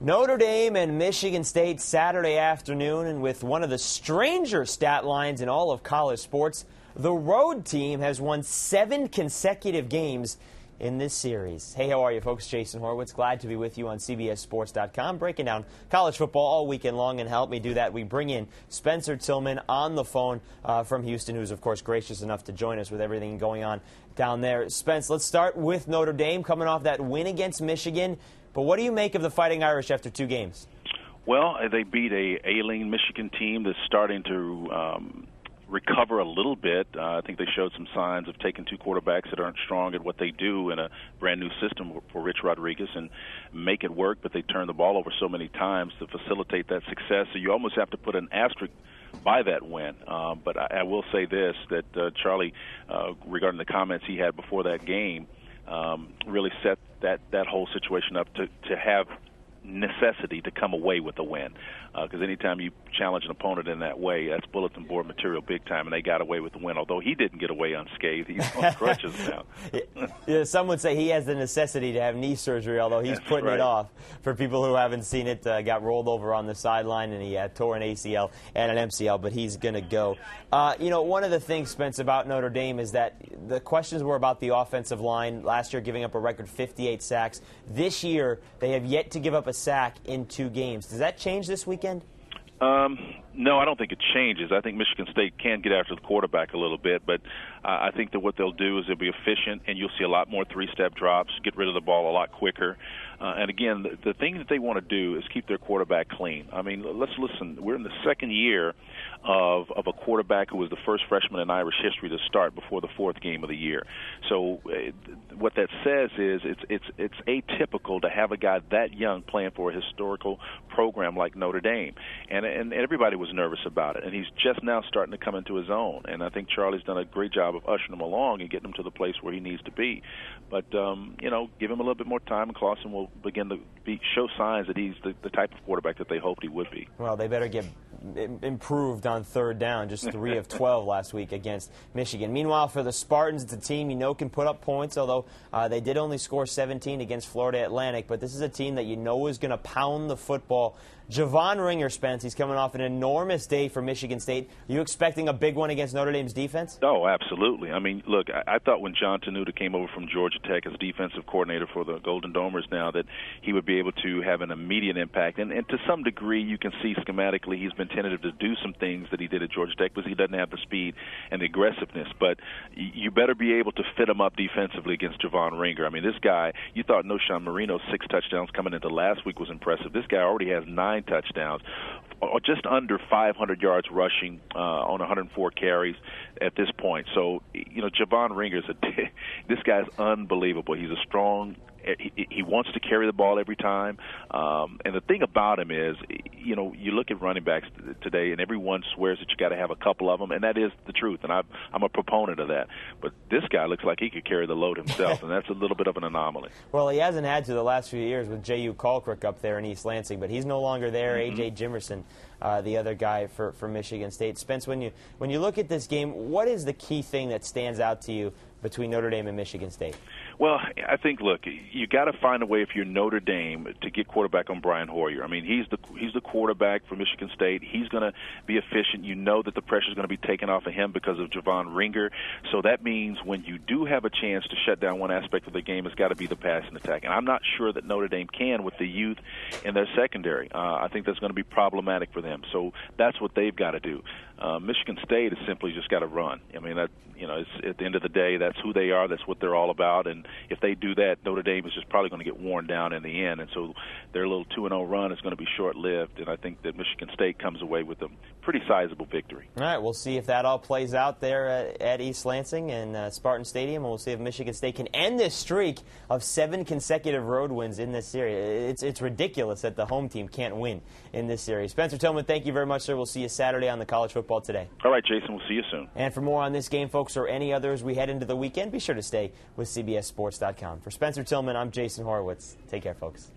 Notre Dame and Michigan State Saturday afternoon, and with one of the stranger stat lines in all of college sports, the road team has won 7 consecutive games in this series. Hey, how are you, folks? Jason Horowitz, glad to be with you on CBSSports.com, breaking down college football all weekend long, and help me do that, we bring in Spencer Tillman on the phone from Houston, who's, of course, gracious enough to join us with everything going on down there. Spence, let's start with Notre Dame, coming off that win against Michigan. But what do you make of the Fighting Irish after 2 games? Well, they beat a ailing Michigan team that's starting to recover a little bit. I think they showed some signs of taking 2 quarterbacks that aren't strong at what they do in a brand-new system for Rich Rodriguez and make it work, but they turn the ball over so many times to facilitate that success. So you almost have to put an asterisk by that win. But I will say this, that Charlie, regarding the comments he had before that game, really set that whole situation up to have necessity to come away with a win. Because anytime you challenge an opponent in that way, that's bulletin board material big time, and they got away with the win, although he didn't get away unscathed. He's on crutches now. Yeah, some would say he has the necessity to have knee surgery, although he's putting it off. For people who haven't seen it, got rolled over on the sideline, and he tore an ACL and an MCL, but he's going to go. One of the things, Spence, about Notre Dame is that the questions were about the offensive line. Last year, giving up a record 58 sacks. This year, they have yet to give up a sack in 2 games. Does that change this weekend? No, I don't think it changes. I think Michigan State can get after the quarterback a little bit, but I think that what they'll do is they'll be efficient, and you'll see a lot more 3-step drops, get rid of the ball a lot quicker. And again, the thing that they want to do is keep their quarterback clean. I mean, let's listen. We're in the 2nd year of a quarterback who was the first freshman in Irish history to start before the 4th game of the year. So what that says is it's atypical to have a guy that young playing for a historical program like Notre Dame, and everybody was nervous about it. And he's just now starting to come into his own. And I think Charlie's done a great job of ushering him along and getting him to the place where he needs to be. But give him a little bit more time, and Clawson will begin to show signs that he's the type of quarterback that they hoped he would be. Well, they better get improved on 3rd down, just 3 of 12 last week against Michigan. Meanwhile, for the Spartans, it's a team you know can put up points, although they did only score 17 against Florida Atlantic. But this is a team that you know is going to pound the football. Javon Ringer, Spence, he's coming off an enormous day for Michigan State. Are you expecting a big one against Notre Dame's defense? Oh, absolutely. I mean, look, I thought when John Tenuta came over from Georgia Tech as defensive coordinator for the Golden Domers now that he would be able to have an immediate impact. And to some degree, you can see schematically he's been tentative to do some things that he did at Georgia Tech because he doesn't have the speed and the aggressiveness. But you better be able to fit him up defensively against Javon Ringer. I mean, this guy, you thought Noshawn Marino's 6 touchdowns coming into last week was impressive. This guy already has 9 touchdowns, or just under 500 yards rushing on 104 carries at this point. So, Javon Ringer, this guy's unbelievable. He's a strong. He wants to carry the ball every time. And the thing about him is, you look at running backs today, and everyone swears that you got to have a couple of them, and that is the truth. And I'm a proponent of that. But this guy looks like he could carry the load himself, and that's a little bit of an anomaly. Well, he hasn't had to the last few years with J.U. Colquitt up there in East Lansing, but he's no longer there. A.J. Jimerson, the other guy for Michigan State. Spence, when you look at this game, what is the key thing that stands out to you between Notre Dame and Michigan State? Well, I think, look, you got to find a way if you're Notre Dame to get quarterback on Brian Hoyer. I mean, he's the quarterback for Michigan State. He's going to be efficient. You know that the pressure is going to be taken off of him because of Javon Ringer. So that means when you do have a chance to shut down one aspect of the game, it's got to be the passing attack. And I'm not sure that Notre Dame can with the youth in their secondary. I think that's going to be problematic for them. So that's what they've got to do. Michigan State has simply just got to run. I mean, it's at the end of the day, that's who they are. That's what they're all about. And if they do that, Notre Dame is just probably going to get worn down in the end. And so their little 2-0 run is going to be short-lived. And I think that Michigan State comes away with a pretty sizable victory. All right, we'll see if that all plays out there at East Lansing and Spartan Stadium. And we'll see if Michigan State can end this streak of 7 consecutive road wins in this series. It's ridiculous that the home team can't win in this series. Spencer Tillman, thank you very much, sir. We'll see you Saturday on the College Football Today. All right, Jason, we'll see you soon. And for more on this game, folks, or any others we head into the weekend, be sure to stay with CBSSports.com. For Spencer Tillman, I'm Jason Horowitz. Take care, folks.